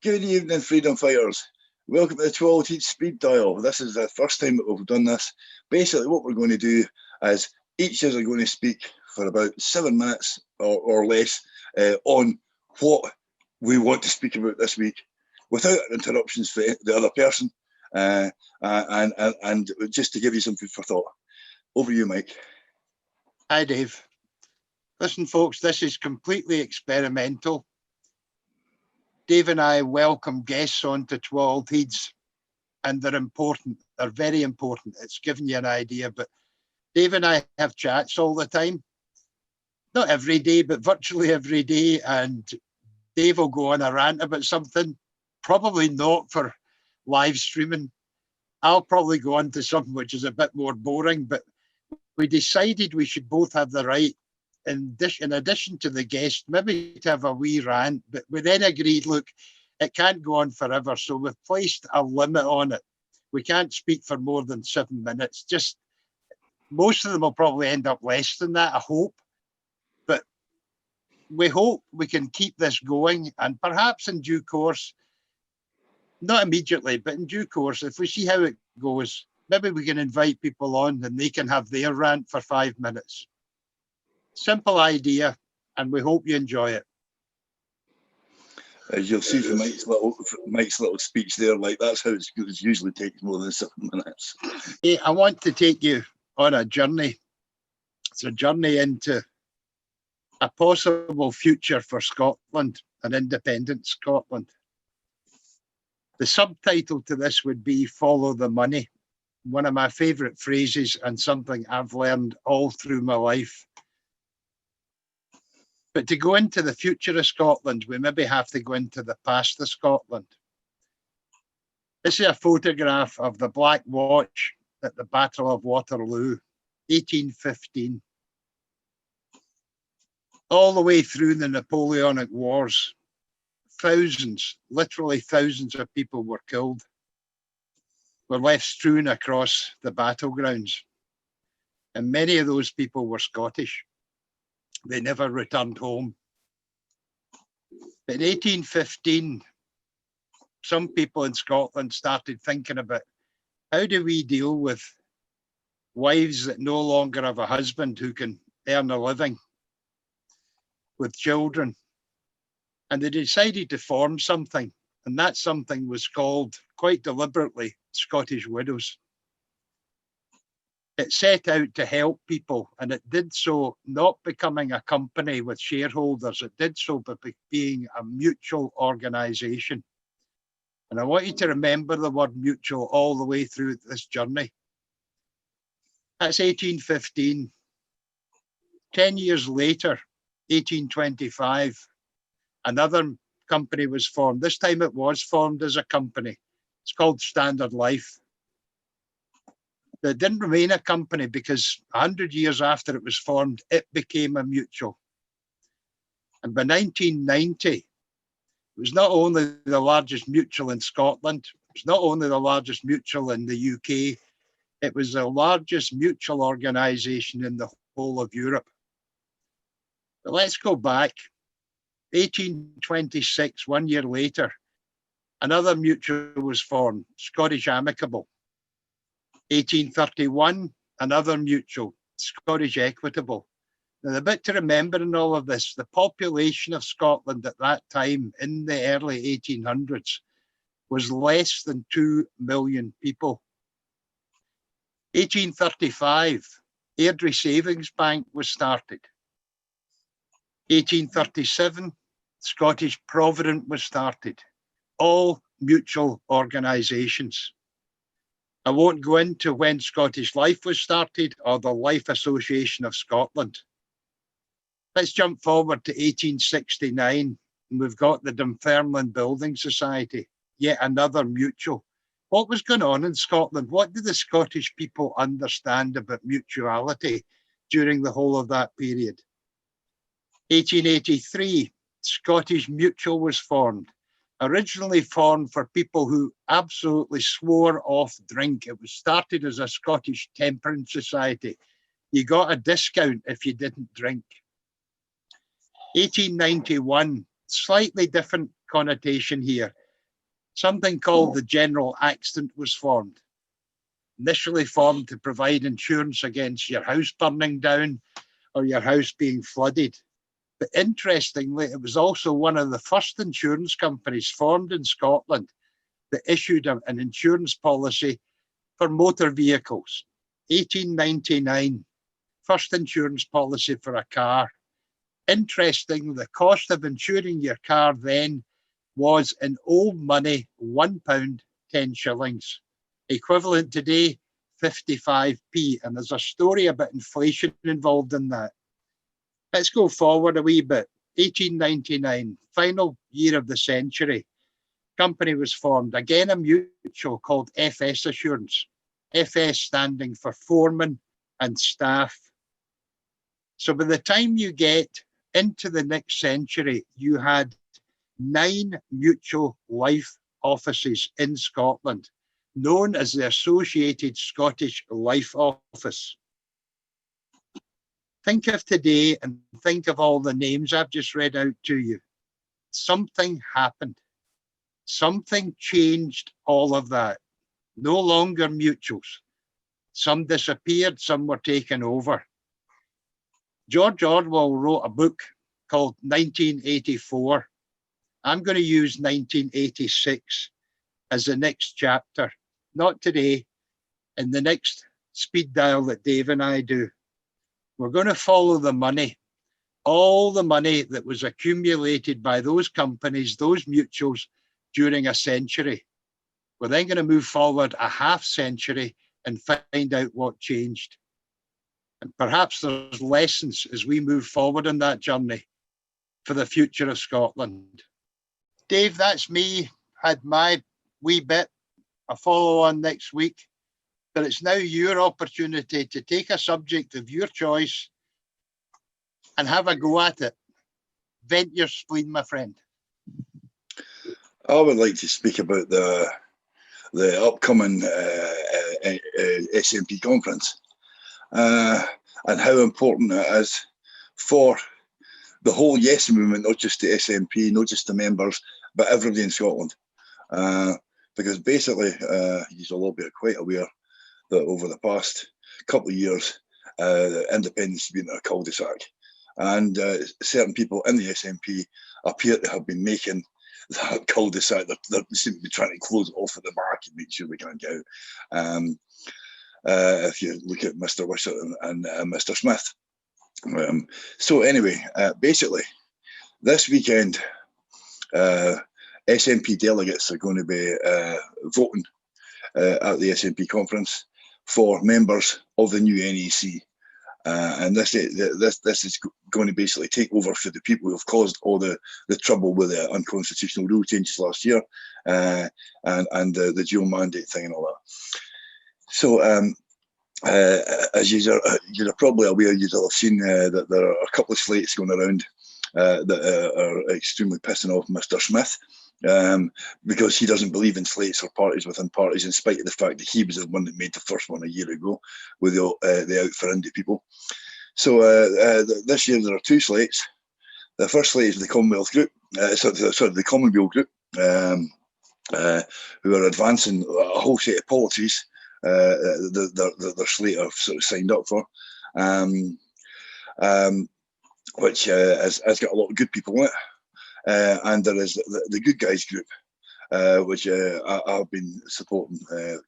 Good evening, freedom fighters. Welcome to the Auld speed dial. This is the first time that we've done this. Basically, what we're going to do is each of us are going to speak for about 7 minutes or less on what we want to speak about this week, without interruptions for the other person, and just to give you some food for thought. Over to you, Mike. Hi, Dave. Listen, folks, this is completely experimental. Dave and I welcome guests onto Auld, Heids, and they're important. They're very important. It's giving you an idea, but Dave and I have chats all the time. Not every day, but virtually every day. And Dave will go on a rant about something, probably not for live streaming. I'll probably go on to something which is a bit more boring, but we decided we should both have the right, in addition to the guest, maybe to have a wee rant, but we then agreed, look, it can't go on forever. So we've placed a limit on it. We can't speak for more than 7 minutes. Just most of them will probably end up less than that, I hope. But we hope we can keep this going, and perhaps in due course, not immediately, but in due course, if we see how it goes, maybe we can invite people on and they can have their rant for 5 minutes. Simple idea, and we hope you enjoy it. As you'll see from Mike's little speech there, like that's how it usually takes more than 7 minutes. Hey, I want to take you on a journey. It's a journey into a possible future for Scotland, an independent Scotland. The subtitle to this would be Follow the Money. One of my favourite phrases and something I've learned all through my life. But to go into the future of Scotland, we maybe have to go into the past of Scotland. This is a photograph of the Black Watch at the Battle of Waterloo, 1815. All the way through the Napoleonic Wars, thousands, literally thousands of people were killed, were left strewn across the battlegrounds. And many of those people were Scottish. They never returned home. In 1815, some people in Scotland started thinking about how do we deal with wives that no longer have a husband who can earn a living, with children. And they decided to form something, and that something was called, quite deliberately, Scottish Widows. It set out to help people, and it did so not becoming a company with shareholders. It did so by being a mutual organisation. And I want you to remember the word mutual all the way through this journey. That's 1815. 10 years later, 1825, another company was formed. This time it was formed as a company. It's called Standard Life. It didn't remain a company because 100 years after it was formed, it became a mutual. And by 1990, it was not only the largest mutual in Scotland, it was not only the largest mutual in the UK, it was the largest mutual organisation in the whole of Europe. But let's go back. 1826, 1 year later, another mutual was formed, Scottish Amicable. 1831, another mutual, Scottish Equitable. Now, the bit to remember in all of this, the population of Scotland at that time, in the early 1800s, was less than 2 million people. 1835, Airdrie Savings Bank was started. 1837, Scottish Provident was started. All mutual organisations. I won't go into when Scottish Life was started or the Life Association of Scotland. Let's jump forward to 1869, and we've got the Dunfermline Building Society, yet another mutual. What was going on in Scotland? What did the Scottish people understand about mutuality during the whole of that period? 1883, Scottish Mutual was formed. Originally formed for people who absolutely swore off drink. It was started as a Scottish temperance society. You got a discount if you didn't drink. 1891, slightly different connotation here. something called the General Accident was formed. Initially formed to provide insurance against your house burning down or your house being flooded. But interestingly, it was also one of the first insurance companies formed in Scotland that issued an insurance policy for motor vehicles. 1899, first insurance policy for a car. Interesting, the cost of insuring your car then was in old money £1, 10 shillings. Equivalent today, 55p. And there's a story about inflation involved in that. Let's go forward a wee bit. 1899, final year of the century. Company was formed, again a mutual called FS Assurance. FS standing for foreman and staff. So by the time you get into the next century, you had 9 mutual life offices in Scotland, known as the Associated Scottish Life Office. Think of today and think of all the names I've just read out to you. Something happened. Something changed all of that. No longer mutuals. Some disappeared, some were taken over. George Orwell wrote a book called 1984. I'm going to use 1986 as the next chapter. Not today, in the next speed dial that Dave and I do. We're going to follow the money, all the money that was accumulated by those companies, those mutuals during a century. We're then going to move forward a half century and find out what changed. And perhaps there's lessons as we move forward on that journey for the future of Scotland. Dave, that's me. Had my wee bit. A follow on next week. But it's now your opportunity to take a subject of your choice and have a go at it. Vent your spleen, my friend. I would like to speak about the upcoming SNP conference and how important it is for the whole Yes movement, not just the SNP, not just the members, but everybody in Scotland. Because basically, you'll all be quite aware that over the past couple of years, independence has been a cul-de-sac. And certain people in the SNP appear to have been making that cul-de-sac. They seem to be trying to close it off at the back and make sure they can't get out. If you look at Mr. Wishart and Mr. Smith. So anyway, basically, this weekend, SNP delegates are going to be voting at the SNP conference for members of the new NEC. And this is going to basically take over for the people who have caused all the trouble with the unconstitutional rule changes last year and the dual mandate thing and all that. So as you're probably aware, you'll have seen that there are a couple of slates going around that are extremely pissing off Mr. Smith. Because he doesn't believe in slates or parties within parties, in spite of the fact that he was the one that made the first one a year ago with the Out for Indy people. So this year there are 2 slates. The first slate is the Commonwealth Group, the Commonweal Group, who are advancing a whole set of policies that their slate have sort of signed up for, which has got a lot of good people in it. And there is the Good Guys group, which I've been supporting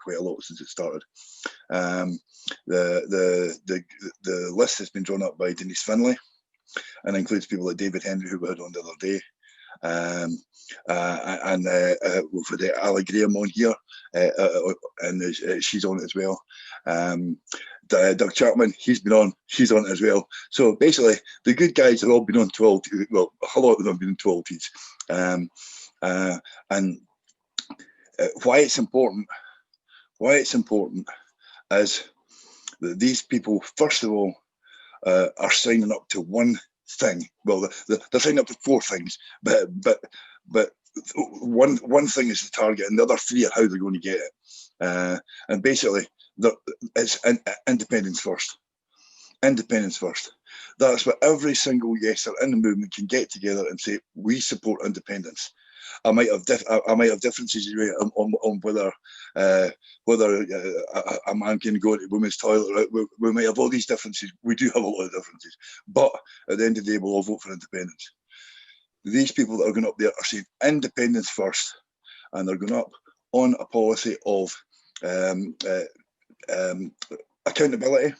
quite a lot since it started. The list has been drawn up by Denise Finlay and includes people like David Henry, who we had on the other day, and we've had Ali Graham on here, and she's on it as well. Doug Chapman, he's on it as well. So basically, the good guys have all been on 12. Well, a lot of them have been on 12 teams. And why it's important is that these people, first of all, are signing up to one thing. Well, they're signing up to 4 things, but one thing is the target, and the other 3 are how they're going to get it. And basically, it's independence first. Independence first. That's what every single yeser in the movement can get together and say, we support independence. I might have differences on whether a man can go to the women's toilet. We might have all these differences. We do have a lot of differences, but at the end of the day, we'll all vote for independence. These people that are going up there are saying independence first, and they're going up on a policy of accountability,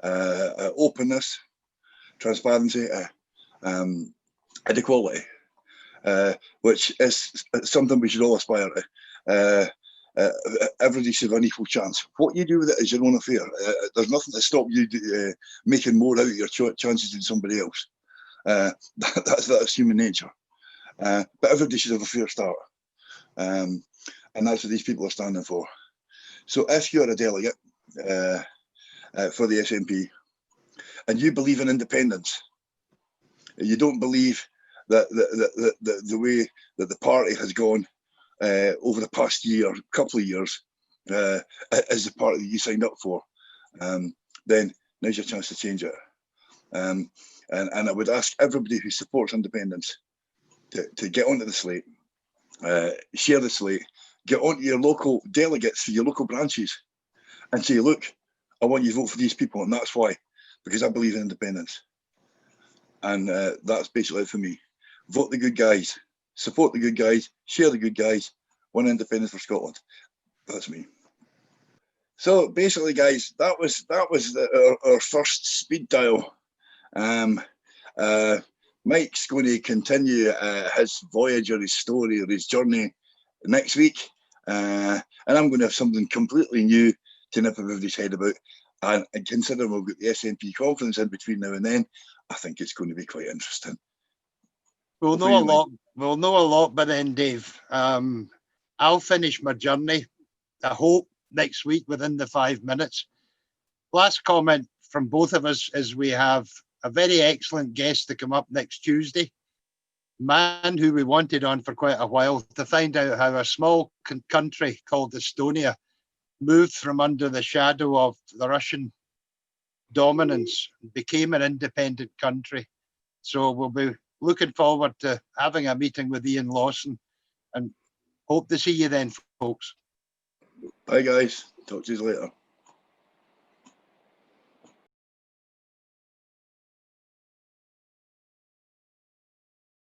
openness, transparency, and equality, which is something we should all aspire to. Everybody should have an equal chance. What you do with it is your own affair. There's nothing to stop you making more out of your chances than somebody else. That's human nature. But everybody should have a fair start. And that's what these people are standing for. So if you're a delegate for the SNP and you believe in independence, you don't believe that the way that the party has gone over the past couple of years is the party that you signed up for, then now's your chance to change it. And I would ask everybody who supports independence to get onto the slate, share the slate, get onto your local delegates for your local branches and say, look, I want you to vote for these people, and that's why, because I believe in independence. And that's basically it for me. Vote the good guys, support the good guys, share the good guys, win independence for Scotland. That's me. So basically, guys, that was our first speed dial. Mike's going to continue his voyage or his story or his journey next week, and I'm going to have something completely new to nip everybody's head about. And considering we've got the SNP conference in between now and then, I think it's going to be quite interesting. We'll know a lot. We'll know a lot by then, Dave. I'll finish my journey, I hope, next week within the 5 minutes. Last comment from both of us is we have a very excellent guest to come up next Tuesday. Man who we wanted on for quite a while to find out how a small country called Estonia moved from under the shadow of the Russian dominance, became an independent country. So we'll be looking forward to having a meeting with Ian Lawson, and hope to see you then, folks. Bye, guys. Talk to you later.